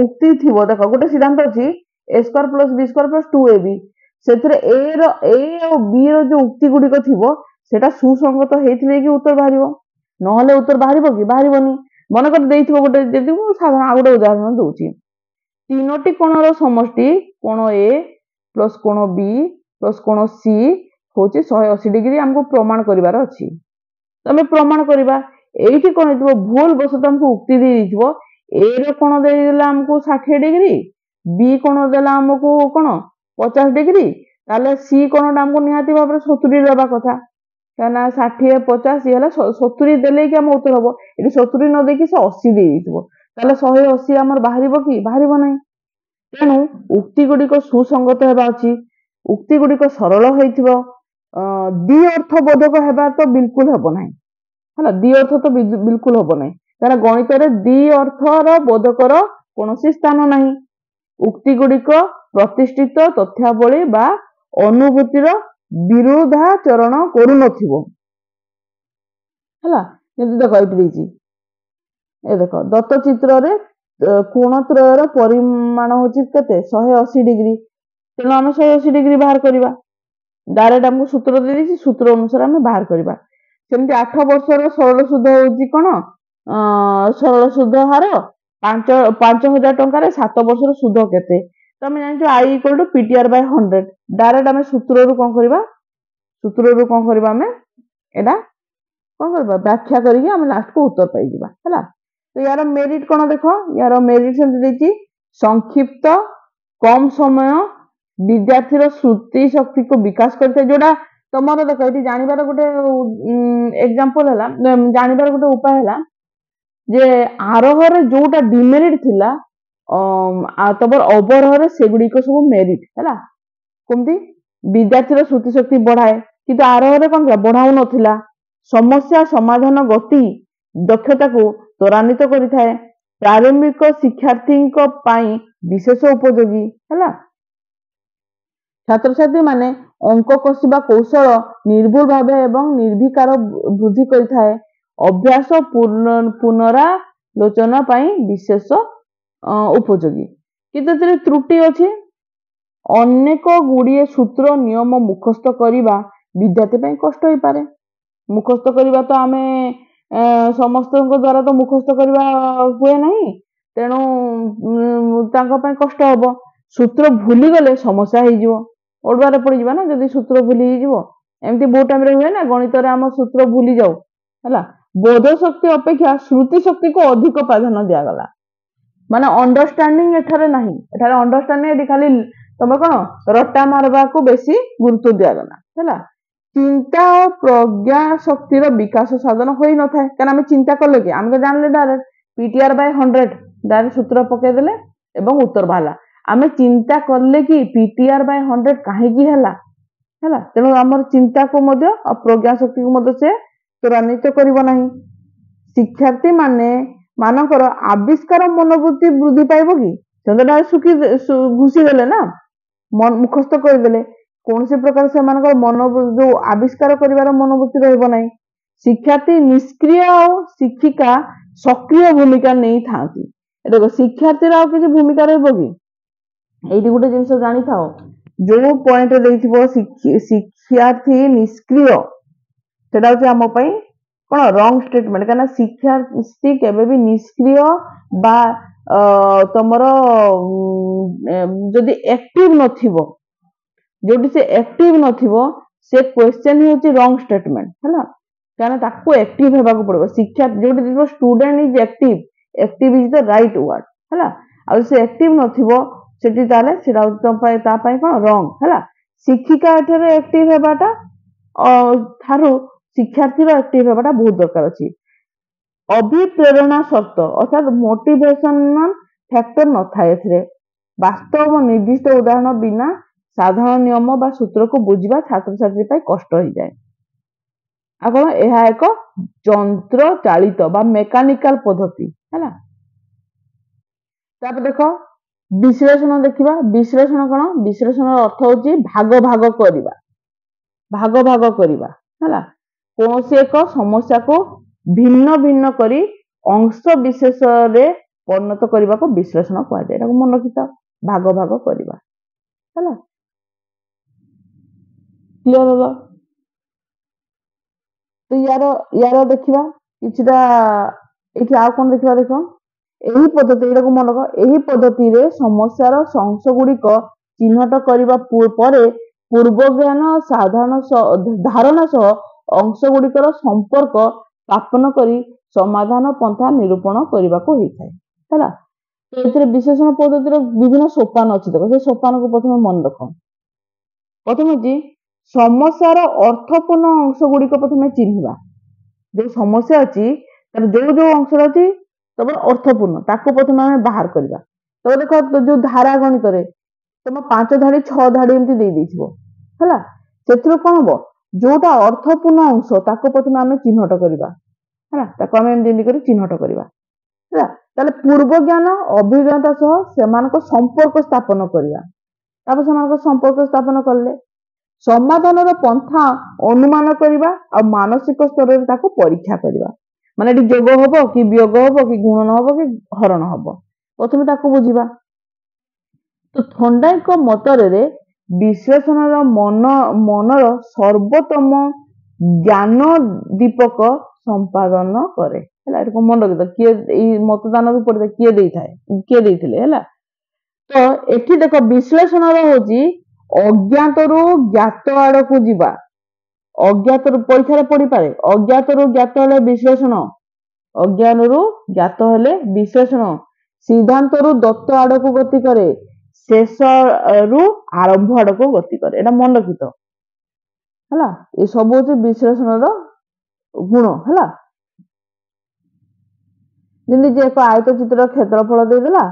ଉକ୍ତି ଥିବ, ଦେଖ ଗୋଟେ ସିଦ୍ଧାନ୍ତ ଅଛି a² + b² + 2ab, ସେଥିରେ a ଆଉ b ର ଯୋଉ ଉକ୍ତି ଗୁଡ଼ିକ ଥିବ ସେଟା ସୁସଙ୍ଗତ ହେଇଥିଲେ କି ଉତ୍ତର ବାହାରିବ, ନହେଲେ ଉତ୍ତର ବାହାରିବ କି? ବାହାରିବନି। ମନେକର ଦେଇଥିବ ଗୋଟେ, ଯଦି ମୁଁ ସାଧାରଣ ଆଉ ଗୋଟେ ଉଦାହରଣ ଦଉଛି, 3ଟି କୋଣର ସମଷ୍ଟି କୋଣ a ପ୍ଲସ୍ କୋଣ b ପ୍ଲସ୍ କୋଣ c ହଉଛି 180 ଡିଗ୍ରୀ, ଆମକୁ ପ୍ରମାଣ କରିବାର ଅଛି। ଆମେ ପ୍ରମାଣ କରିବା। ଏଇଠି କଣ ହେଇଥିବ? ଭୁଲ ବଶତଃ ଆମକୁ ଉକ୍ତି ଦେଇଥିବ a ର କୋଣ ଦେଇଦେଲା ଆମକୁ 60 ଡିଗ୍ରୀ, b କୋଣ ଦେଲା ଆମକୁ କଣ 50 ଡିଗ୍ରୀ, ତାହେଲେ c କୋଣଟା ଆମକୁ ନିହାତି ଭାବରେ 70 ଦେବା କଥା, କାହିଁକିନା 60 50 ହେଲା 70 ଦେଲେ କି ଆମ ଉତ୍ତର ହବ। ଏଠି 70 ନ ଦେଇକି ସେ 80 ଦେଇଥିବ, ତାହେଲେ 180 ଆମର ବାହାରିବ କି? ବାହାରିବ ନାହିଁ। ତେଣୁ ଉକ୍ତି ଗୁଡ଼ିକ ସୁସଙ୍ଗତ ହେବା ଅଛି, ଉକ୍ତି ଗୁଡ଼ିକ ସରଳ ହେଇଥିବ, ଦି ଅର୍ଥ ବୋଧକ ହେବା ତ ବିଲକୁଲ ହବ ନାହିଁ ହେଲା। ଦି ଅର୍ଥ ତ ବିଲକୁଲ ହବ ନାହିଁ, କାରଣ ଗଣିତରେ ଦି ଅର୍ଥର ବୋଧକର କୌଣସି ସ୍ଥାନ ନାହିଁ। ଉକ୍ତି ଗୁଡ଼ିକ ପ୍ରତିଷ୍ଠିତ ତଥ୍ୟାବଳୀ ବା ଅନୁଭୂତିର ବିରୁଦ୍ଧାଚରଣ କରୁନଥିବ ହେଲା। ଯେମିତି ଦେଖ ଏଇଠି ଦେଇଛି, ଏ ଦେଖ ଦତ୍ତ ଚିତ୍ରରେ କୋଣତ୍ରୟର ପରିମାଣ ହଉଛି କେତେ? 180 ଡିଗ୍ରୀ। ତେଣୁ ଆମେ 180 ଡିଗ୍ରୀ ବାହାର କରିବା। ଡାଇରେକ୍ଟ ଆମକୁ ସୂତ୍ର ଦେଇଦେଇଛି, ସୂତ୍ର ଅନୁସାରେ ଆମେ ବାହାର କରିବା। ସେମିତି 8 ବର୍ଷର ସରଳ ସୁଧ ହଉଛି କଣ? ସରଳ ସୁଧ ହାର 5,000 ଟଙ୍କାରେ 7 ବର୍ଷର ସୁଧ କେତେ? ତମେ ଜାଣିଛ I = PTR/100। ଡାଇରେକ୍ଟ ଆମେ ସୂତ୍ରରୁ କଣ କରିବା? ଆମେ ଏଟା କଣ କରିବା? ବ୍ୟାଖ୍ୟା କରିକି ଆମେ ଲାଷ୍ଟକୁ ଉତ୍ତର ପାଇଯିବା ହେଲା। ତ ୟାର ମେରିଟ କଣ? ଦେଖ, ୟାର ମେରିଟ ସେମିତି ଦେଇଛି, ସଂକ୍ଷିପ୍ତ, କମ ସମୟ, ବିଦ୍ୟାର୍ଥୀର ସ୍ମୃତି ଶକ୍ତିକୁ ବିକାଶ କରିଥାଏ। ଯୋଉଟା ତମର ଦେଖ, ଏଠି ଜାଣିବାର ଗୋଟେ ଏକ୍ସାମ୍ପଲ ହେଲା, ଜାଣିବାର ଗୋଟେ ଉପାୟ ହେଲା ଯେ ଆରୋହରେ ଯୋଉଟା ଡିମେରିଟ ଥିଲା ତମର ଅବରୋହରେ ସେଗୁଡିକ ସବୁ ମେରିଟ ହେଲା। କେମିତି? ବିଦ୍ୟାର୍ଥୀର ସ୍ମୃତି ଶକ୍ତି ବଢାଏ, କିନ୍ତୁ ଆରୋହରେ କଣ ଥିଲା? ବଢାଉ ନଥିଲା। ସମସ୍ୟା ସମାଧାନ ଗତି ଦକ୍ଷତାକୁ ତ୍ୱରାନ୍ୱିତ କରିଥାଏ। ପ୍ରାରମ୍ଭିକ ଶିକ୍ଷାର୍ଥୀଙ୍କ ପାଇଁ ବିଶେଷ ଉପଯୋଗୀ ହେଲା। ଛାତ୍ରଛାତ୍ରୀ ମାନେ ଅଙ୍କ କଷିବା କୌଶଳ ନିର୍ଭୁଲ ଭାବେ ଏବଂ ନିର୍ବିକାର ବୃଦ୍ଧି କରିଥାଏ। ଅଭ୍ୟାସ ପୁନରାଲୋଚନା ପାଇଁ ବିଶେଷ ଉପଯୋଗୀ। କିନ୍ତୁ ଏଥିରେ ତ୍ରୁଟି ଅଛି। ଅନେକ ଗୁଡ଼ିଏ ସୂତ୍ର ନିୟମ ମୁଖସ୍ଥ କରିବା ବିଦ୍ୟାର୍ଥୀ ପାଇଁ କଷ୍ଟ ହେଇପାରେ। ମୁଖସ୍ଥ କରିବା ତ ଆମେ ସମସ୍ତଙ୍କ ଦ୍ୱାରା ତ ମୁଖସ୍ଥ କରିବା ହୁଏ ନାହିଁ, ତେଣୁ ତାଙ୍କ ପାଇଁ କଷ୍ଟ ହବ। सूत्र भूली गले समस्या हो ओडुआरे पड़ जावा ना जदि सूत्र भूली एमती बहुत टाइम हुए ना गणित आम सूत्र भूली जाऊ है बोध शक्ति अपेक्षा स्मृति शक्ति को अधिक प्राधान्य दिगला माने अंडरस्टैंडिंग एठारे नहीं एठारे अंडरस्टैंडिंग खाली तुम कौन रट्टा मारवा को बेसी गुरुत्व दिगला है चिंता और प्रज्ञा शक्तिर विकास साधन हो न था क्या आम चिंता कले कि आम जानले डायरेक्ट पीटीआर बाय 100 डायरेक्ट सूत्र पकईदेले एवं उत्तर बाहर आम चिंता कले कि पीटीआर बाय 100 कहीं है तेणु आम चिंता को प्रज्ञा शक्ति को से त्वरान्वित करना शिक्षार्थी माने मानकर आविष्कार मनोवृत्ति वृद्धि पाइब कि सुखी घुषीदेले ना मन मुखस्त करदे कौन से प्रकार से मनोवृत्ति जो आविष्कार कर मनोवृत्ति रहा शिक्षार्थी निष्क्रिय और शिक्षिका सक्रिय भूमिका नहीं था देखो शिक्षार्थी किसी भूमिका रही गोटे जिन जानी था जो पॉइंट शिक्षार्थी निष्क्रिय से आम कौन रंग स्टेटमेंट क्या शिक्षार्थी केबे भी निष्क्रिय बा तुमर जदि एक्टिव नथिबो जोटी से एक्टिव नथिबो से क्वेश्चन ही होची रंग स्टेटमेंट है क्या ताको एक्टिव हेबा को पड़ो शिक्षा जोटी student is active is the right word है आ से एक्टिव नथिबो सेठी ताले सेटा ता पई कोन रंग है शिक्षिका एठारे एक्टिव हेबाटा थारु शिक्षार्थी एक्टिव हेबाटा बहुत दरकार अछि अभिप्रेरणा शर्त अर्थात मोटिवेशनल फैक्टर न था एथिरे वास्तव निर्दिष्ट उदाहरण बिना साधारण नियम बा सूत्र को बुझा छात्र छात्री कष्ट हो जाए आपण यह एक यंत्र चालित बा मेकानिकल पद्धति है देख विश्लेषण देखा विश्लेषण कौन विश्लेषण अर्थ होची भाग भाग करवा है कौन से एक समस्या को भिन्न भिन्न करी अंश विशेष रे परिणत करने को विश्लेषण कहुए मन रखिता भाग भाग करवा है क्लियर होगा तो यार देखा किछिटा एठी आ कोन देखा देख एही पद्धति एटा को मन रख एही पद्धति रे समस्यार अंश गुड़िक चिन्हट करबा परे पूर्व ज्ञान साधारण धारणा सह अंश गुड़िकर संपर्क स्थापन करी समाधान पंथा निरूपण करने को होता है तो विश्लेषण पद्धतिर विभिन्न सोपान अच्छी देख से सोपान को प्रथम मन रख प्रथम हूँ समस्यार अर्थपूर्ण अंश गुड़िक प्रथम चिन्हवा जो समस्या अच्छी जो जो अंश अच्छी तब अर्थपूर्ण ताको प्रथम आम बाहर करवा तो देख जो धारा गणित तुम 5 धाड़ी 6 धाड़ी एमती है से कौन हम जोटा अर्थपूर्ण अंश ताको प्रथम आम चिन्हट करवा है ताको आम एमती चिन्हट करवा है पूर्व ज्ञान अभिज्ञता सह से संपर्क स्थापन करवा संपर्क स्थापन कले समाधान पंथा अनुमान करवा और मानसिक स्तर में परीक्षा करवा माने जोग हम कि वियोग हम कि गुणन हम कि हरण हम प्रथम ताको बुझा तो थंडाईक मतरे विश्लेषण मनर सर्वोत्तम ज्ञान दीपक संपादन करे मन रखी किए मतदान रूप किए किए तो एठी देख विश्लेषण हूँ अज्ञात रु ज्ञात आड़ को जीवा अज्ञात परीक्षा पड़ी पारे अज्ञात रु ज्ञात हेले विश्लेषण अज्ञान रु ज्ञात हेले विश्लेषण सिद्धांत रु दत्त आड़ को गति करे शेष रु आरंभ आड़ को गति करे एटा मन रखी तो है ये सब हूँ विश्लेषण गुण है जमी एक आयत चित्र क्षेत्रफल देदेला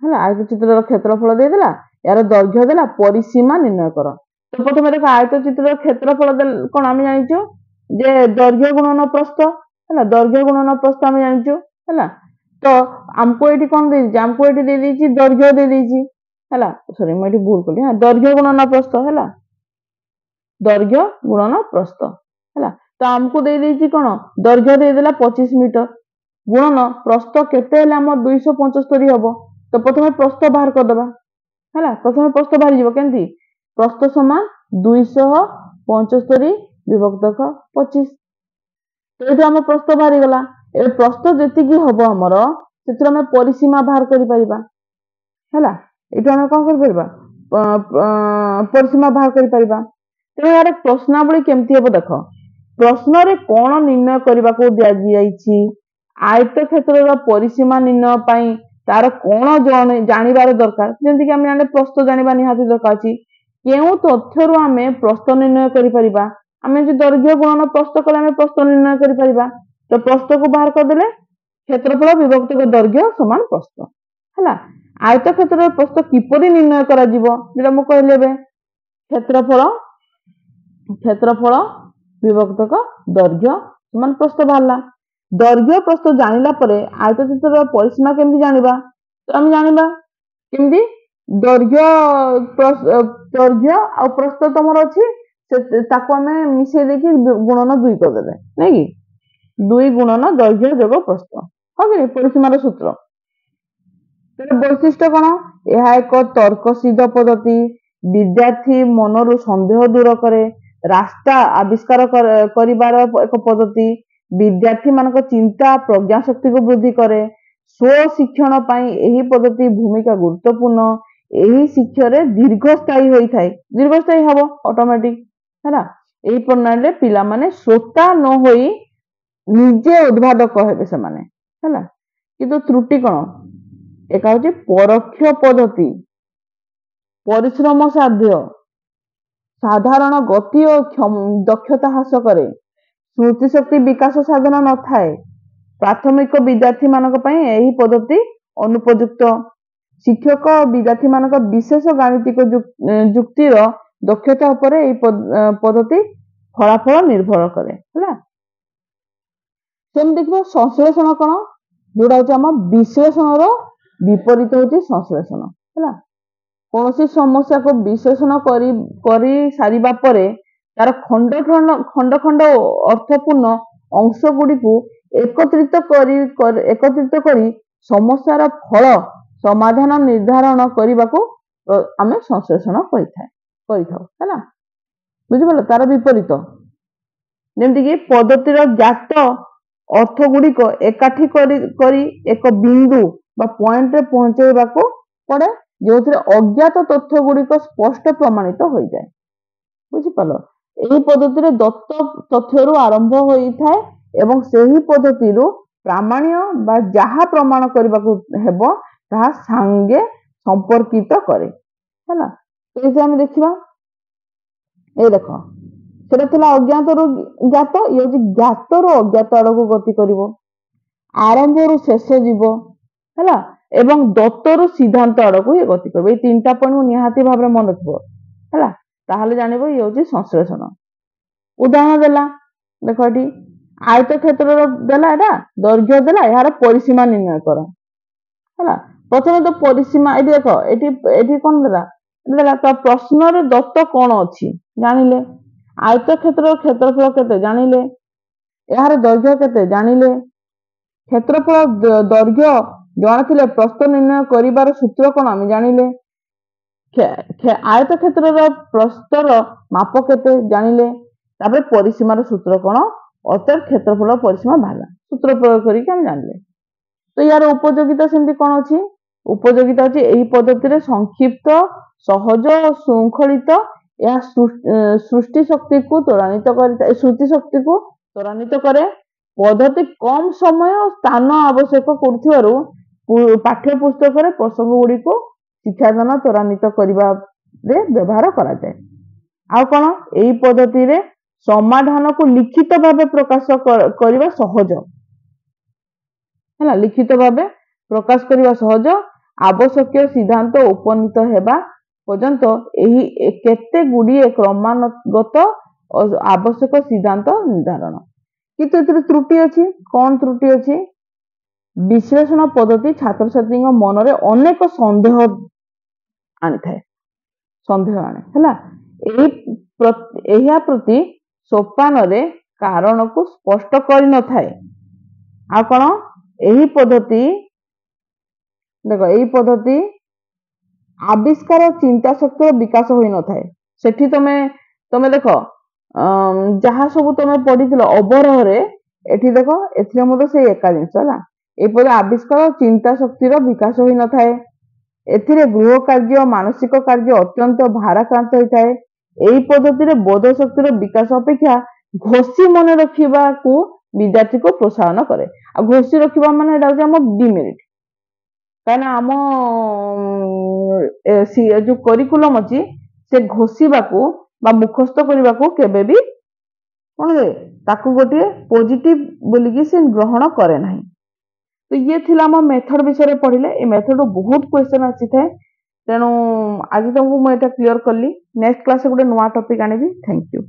है आयत चित्र क्षेत्रफल देदेला यार दैर्घ्य देला परिसीमा निर्णय कर तो प्रथम देख आयत चित्र क्षेत्रफल कौन आम जाचु जे दैर्घ्य गुणन प्रस्थ है दैर्घ्य गुणन प्रस्थ आम जाचु है तो आमको ये कौन दे आमको ये दैर्घ्य दे है सॉरी मुझे भूल कली हाँ दैर्घ्य गुणन प्रस्थ है दैर्घ्य गुणन प्रस्थ है तो आमको दे कौन दैर्घ्य देदेला 25 मीटर गुणन प्रस्थ केते 275 हम तो प्रथम प्रस्थ बाहर करदे है प्रथम प्रस्थ बाहर केमती प्रस्थ समान 275 विभक्त 25 तो ये आम प्रस्थ बाहरी गला ए प्रस्थ जी हम आमर से परिसीमा बाहर कर है ଏଇଠୁ ଆମେ କଣ କରିପାରିବା, ପରିସୀମା ବାହାର କରିପାରିବା। ତେଣୁ ଏହାର ପ୍ରଶ୍ନାବଳୀ କେମିତି ହବ ଦେଖ, ପ୍ରଶ୍ନରେ କଣ ନିର୍ଣ୍ଣୟ କରିବାକୁ ଦିଆଯାଇଛି, ଆୟତକ୍ଷେତ୍ରର ପରିସୀମା ନିର୍ଣ୍ଣୟ ପାଇଁ ତାର କଣ ଜାଣିବାର ଦରକାର, ଯେମିତିକି ଆମେ ଜାଣିଲେ ପ୍ରସ୍ତ ଜାଣିବା ନିହାତି ଦରକାର ଅଛି। କେଉଁ ତଥ୍ୟରୁ ଆମେ ପ୍ରସ୍ତ ନିର୍ଣ୍ଣୟ କରିପାରିବା, ଆମେ ଯଦି ଦୈର୍ଘ୍ୟ ଗୁଣନ ପ୍ରସ୍ତ କଲେ ଆମେ ପ୍ରସ୍ତ ନିର୍ଣ୍ଣୟ କରିପାରିବା। ତ ପ୍ରସ୍ତକୁ ବାହାର କରିଦେଲେ କ୍ଷେତ୍ରଫଳ ବିଭକ୍ତ ଦୈର୍ଘ୍ୟ ସମାନ ପ୍ରସ୍ତ ହେଲା। ଆୟତକ୍ଷେତ୍ରର ପ୍ରସ୍ତ କିପରି ନିର୍ଣ୍ଣୟ କରାଯିବ, ଯେଟା ମୁଁ କହିଲି ଏବେ, କ୍ଷେତ୍ରଫଳ ବିଭକ୍ତକ ଦୈର୍ଘ୍ୟ ସମାନ ପ୍ରସ୍ତ ବାହାରିଲା। ଦୈର୍ଘ୍ୟ ପ୍ରସ୍ତ ଜାଣିଲା ପରେ ଆୟତକ୍ଷେତ୍ରର ପରିସୀମା କେମିତି ଜାଣିବା, ତ ଆମେ ଜାଣିବା କେମିତି, ଦୈର୍ଘ୍ୟ ଆଉ ପ୍ରସ୍ତ ତମର ଅଛି, ତାକୁ ଆମେ ମିଶେଇ ଦେଇକି ଗୁଣନ 2 କରିଦେଲେ, ନାଇଁ କି, 2 ଗୁଣନ ଦୈର୍ଘ୍ୟ ଯୋଗ ପ୍ରସ୍ତ, ହଁ କି ପରିସୀମାର ସୂତ୍ର। ବୈଶିଷ୍ଟ୍ୟ କଣ, ଏହା ଏକ ତର୍କସିଦ୍ଧ ପଦ୍ଧତି, ବିଦ୍ୟାର୍ଥୀ ମନରୁ ସନ୍ଦେହ ଦୂର କରେ, ରାସ୍ତା ଆବିଷ୍କାର କରିବାର ଏକ ପଦ୍ଧତି, ବିଦ୍ୟାର୍ଥୀ ମାନଙ୍କ ଚିନ୍ତା ପ୍ରଜ୍ଞା ଶକ୍ତିକୁ ବୃଦ୍ଧି କରେ, ସ୍ୱ ଶିକ୍ଷଣ ପାଇଁ ଏହି ପଦ୍ଧତି ଭୂମିକା ଗୁରୁତ୍ୱପୂର୍ଣ୍ଣ, ଏହି ଶିକ୍ଷାରେ ଦୀର୍ଘସ୍ଥାୟୀ ହୋଇଥାଏ, ଦୀର୍ଘସ୍ଥାୟୀ ହବ ଅଟୋମେଟିକ ହେଲା। ଏହି ପ୍ରଣାଳୀରେ ପିଲାମାନେ ଶ୍ରୋତା ନ ହୋଇ ନିଜେ ଉଦ୍ଭାବକ ହେବେ ସେମାନେ ହେଲା। କିନ୍ତୁ ତ୍ରୁଟି କଣ, ଏକା ହଉଛି ପରୋକ୍ଷ ପଦ୍ଧତି, ପରିଶ୍ରମ ସାଧ୍ୟ, ସାଧାରଣ ଗତି ଓ ଦକ୍ଷତା ହ୍ରାସ କରେ, ସ୍ମୃତି ଶକ୍ତି ବିକାଶ ସାଧନ ନଥାଏ, ପ୍ରାଥମିକ ବିଦ୍ୟାର୍ଥୀ ମାନଙ୍କ ପାଇଁ ଏହି ପଦ୍ଧତି ଅନୁପଯୁକ୍ତ, ଶିକ୍ଷକ ବିଦ୍ୟାର୍ଥୀ ମାନଙ୍କ ବିଶେଷ ଗାଣିତିକ ଯୁକ୍ତିର ଦକ୍ଷତା ଉପରେ ଏହି ପଦ୍ଧତି ଫଳାଫଳ ନିର୍ଭର କରେ ହେଲା। ସେମିତି ଦେଖିବା ସଂଶ୍ଳେଷଣ କଣ, ଯୋଉଟା ହଉଛି ଆମ ବିଶ୍ଳେଷଣର ବିପରୀତ ହଉଛି ସଂଶ୍ଳେଷଣ ହେଲା। କୌଣସି ସମସ୍ୟାକୁ ବିଶ୍ଳେଷଣ କରି ସାରିବା ପରେ ତାର ଖଣ୍ଡ ଖଣ୍ଡ ଅର୍ଥପୂର୍ଣ୍ଣ ଅଂଶ ଗୁଡ଼ିକୁ ଏକତ୍ରିତ କରି ସମସ୍ୟାର ଫଳ ସମାଧାନ ନିର୍ଦ୍ଧାରଣ କରିବାକୁ ଆମେ ସଂଶ୍ଳେଷଣ କରିଥାଉ ହେଲା। ବୁଝିପାରିଲ, ତାର ବିପରୀତ, ଯେମିତିକି ପଦ୍ଧତିର ଜ୍ଞାତ ଅର୍ଥ ଗୁଡ଼ିକ ଏକାଠି କରି ଏକ ବିନ୍ଦୁ ବା ପଏଣ୍ଟରେ ପହଞ୍ଚେଇବାକୁ ପଡେ, ଯେଉଁଥିରେ ଅଜ୍ଞାତ ତଥ୍ୟ ଗୁଡ଼ିକ ସ୍ପଷ୍ଟ ପ୍ରମାଣିତ ହୋଇଯାଏ। ବୁଝିପାରିଲ, ଏହି ପଦ୍ଧତିରେ ଦତ୍ତ ତଥ୍ୟରୁ ଆରମ୍ଭ ହୋଇଥାଏ ଏବଂ ସେହି ପଦ୍ଧତିରୁ ପ୍ରାମାଣ୍ୟ ବା ଯାହା ପ୍ରମାଣ କରିବାକୁ ହେବ ତାହା ସାଙ୍ଗେ ସମ୍ପର୍କିତ କରେ ହେଲା। ଏଇଠି ଆମେ ଦେଖିବା, ଏଇ ଦେଖ, ସେଟା ଥିଲା ଅଜ୍ଞାତରୁ ଜ୍ଞାତ, ଇଏ ହଉଛି ଜ୍ଞାତରୁ ଅଜ୍ଞାତ ଆଡକୁ ଗତି କରିବ, ଆରମ୍ଭରୁ ଶେଷ ଯିବ ହେଲା, ଏବଂ ଦତ୍ତରୁ ସିଦ୍ଧାନ୍ତ ଆଡକୁ ଇଏ ଗତି କରିବ। ଏଇ 3ଟା ପଏଣ୍ଟ ନିହାତି ଭାବରେ ମନେ ରଖିବ ହେଲା, ତାହେଲେ ଜାଣିବ ଇଏ ହଉଛି ସଂଶ୍ଳେଷଣ। ଉଦାହରଣ ଦେଲା, ଦେଖ ଏଠି ଆୟତକ୍ଷେତ୍ରର ଦେଲା, ଏଟା ଦୈର୍ଘ୍ୟ ଦେଲା, ଏହାର ପରିସୀମା ନିର୍ଣ୍ଣୟ କର ହେଲା। ପ୍ରଥମେ ତ ପରିସୀମା, ଏଠି ଦେଖ, ଏଠି କଣ ଦେଲା, ତ ପ୍ରଶ୍ନରେ ଦତ୍ତ କଣ ଅଛି ଜାଣିଲେ, ଆୟତକ୍ଷେତ୍ରର କ୍ଷେତ୍ରଫଳ କେତେ ଜାଣିଲେ, ଏହାର ଦୈର୍ଘ୍ୟ କେତେ ଜାଣିଲେ, କ୍ଷେତ୍ରଫଳ ଦୈର୍ଘ୍ୟ ଜଣାଥିଲେ ପ୍ରସ୍ତ ନିର୍ଣ୍ଣୟ କରିବାର ସୂତ୍ର କଣ ଆମେ ଜାଣିଲେ, ଆୟତକ୍ଷେତ୍ରର ପ୍ରସ୍ତର ମାପ କେତେ ଜାଣିଲେ, ତାପରେ ପରିସୀମାର ସୂତ୍ର କଣ, ଅର୍ଥାତ୍ କ୍ଷେତ୍ରଫଳ ପରିସୀମା ବାହାରିଲା, ସୂତ୍ର ପ୍ରୟୋଗ କରିକି ଆମେ ଜାଣିଲେ। ତ ୟାର ଉପଯୋଗିତା ସେମିତି କଣ ଅଛି, ଉପଯୋଗିତା ଅଛି ଏହି ପଦ୍ଧତିରେ ସଂକ୍ଷିପ୍ତ, ସହଜ ଓ ଶୃଙ୍ଖଳିତ, ଏହା ସୃଷ୍ଟି ଶକ୍ତିକୁ ତ୍ୱରାନ୍ୱିତ କରେ, ପଦ୍ଧତି କମ ସମୟ ଓ ସ୍ଥାନ ଆବଶ୍ୟକ କରୁଥିବାରୁ ପାଠ୍ୟ ପୁସ୍ତକରେ ପ୍ରସଙ୍ଗ ଗୁଡ଼ିକୁ ଶିକ୍ଷାଦାନ ତ୍ୱରାନ୍ୱିତ କରିବାରେ ବ୍ୟବହାର କରାଯାଏ। ଆଉ କଣ, ଏହି ପଦ୍ଧତିରେ ସମାଧାନକୁ ଲିଖିତ ଭାବେ ପ୍ରକାଶ କରିବା ସହଜ ହେଲା, ଲିଖିତ ଭାବେ ପ୍ରକାଶ କରିବା ସହଜ, ଆବଶ୍ୟକୀୟ ସିଦ୍ଧାନ୍ତ ଉପନୀତ ହେବା ପର୍ଯ୍ୟନ୍ତ ଏହି କେତେ ଗୁଡ଼ିଏ କ୍ରମାଗତ ଆବଶ୍ୟକ ସିଦ୍ଧାନ୍ତ ନିର୍ଦ୍ଧାରଣ। କିନ୍ତୁ ଏଥିରେ ତ୍ରୁଟି ଅଛି, କଣ ତ୍ରୁଟି ଅଛି, ବିଶ୍ଳେଷଣ ପଦ୍ଧତି ଛାତ୍ରଛାତ୍ରୀଙ୍କ ମନରେ ଅନେକ ସନ୍ଦେହ ଆଣେ ହେଲା। ଏହା ପ୍ରତି ସୋପାନରେ କାରଣକୁ ସ୍ପଷ୍ଟ କରିନଥାଏ। ଆଉ କଣ, ଏହି ପଦ୍ଧତି ଦେଖ, ଏହି ପଦ୍ଧତି ଆବିଷ୍କାର ଚିନ୍ତା ଶକ୍ତିର ବିକାଶ ହୋଇନଥାଏ। ସେଠି ତମେ ଦେଖ, ଯାହା ସବୁ ତମେ ପଢିଥିଲ ଅବରୋହରେ, ଏଠି ଦେଖ, ଏଥିରେ ମଧ୍ୟ ସେଇ ଏକା ଜିନିଷ ହେଲା। ଏପରି ଆବିଷ୍କାର ଚିନ୍ତା ଶକ୍ତିର ବିକାଶ ହୋଇନଥାଏ, ଏଥିରେ ଗୃହ କାର୍ଯ୍ୟ ମାନସିକ କାର୍ଯ୍ୟ ଅତ୍ୟନ୍ତ ଭାରାକ୍ରାନ୍ତ ହୋଇଥାଏ। ଏହି ପଦ୍ଧତିରେ ବୋଧ ଶକ୍ତିର ବିକାଶ ଅପେକ୍ଷା ଘୋଷି ମନେ ରଖିବାକୁ ବିଦ୍ୟାର୍ଥୀକୁ ପ୍ରୋତ୍ସାହନ କରେ। ଆଉ ଘୋଷି ରଖିବା ମାନେ ଏଇଟା ହଉଛି ଆମ ଡିମେରିଟ୍। କାହିଁକିନା ଆମ ଯୋଉ କରିକୁଲମ ଅଛି ସେ ଘୋଷିବାକୁ ବା ମୁଖସ୍ଥ କରିବାକୁ କେବେ ବି କଣ ହୁଏ, ତାକୁ ଗୋଟିଏ ପଜିଟିଭ ବୋଲିକି ସେ ଗ୍ରହଣ କରେ ନାହିଁ। ତ ଇଏ ଥିଲା ଆମ ମେଥଡ ବିଷୟରେ ପଢିଲେ। ଏ ମେଥଡରୁ ବହୁତ କ୍ୱେଶ୍ଚନ ଆସିଥାଏ, ତେଣୁ ଆଜି ତମକୁ ମୁଁ ଏଇଟା କ୍ଲିୟର କଲି। ନେକ୍ସଟ କ୍ଲାସରେ ଗୋଟେ ନୂଆ ଟପିକ ଆଣିବି। Thank you.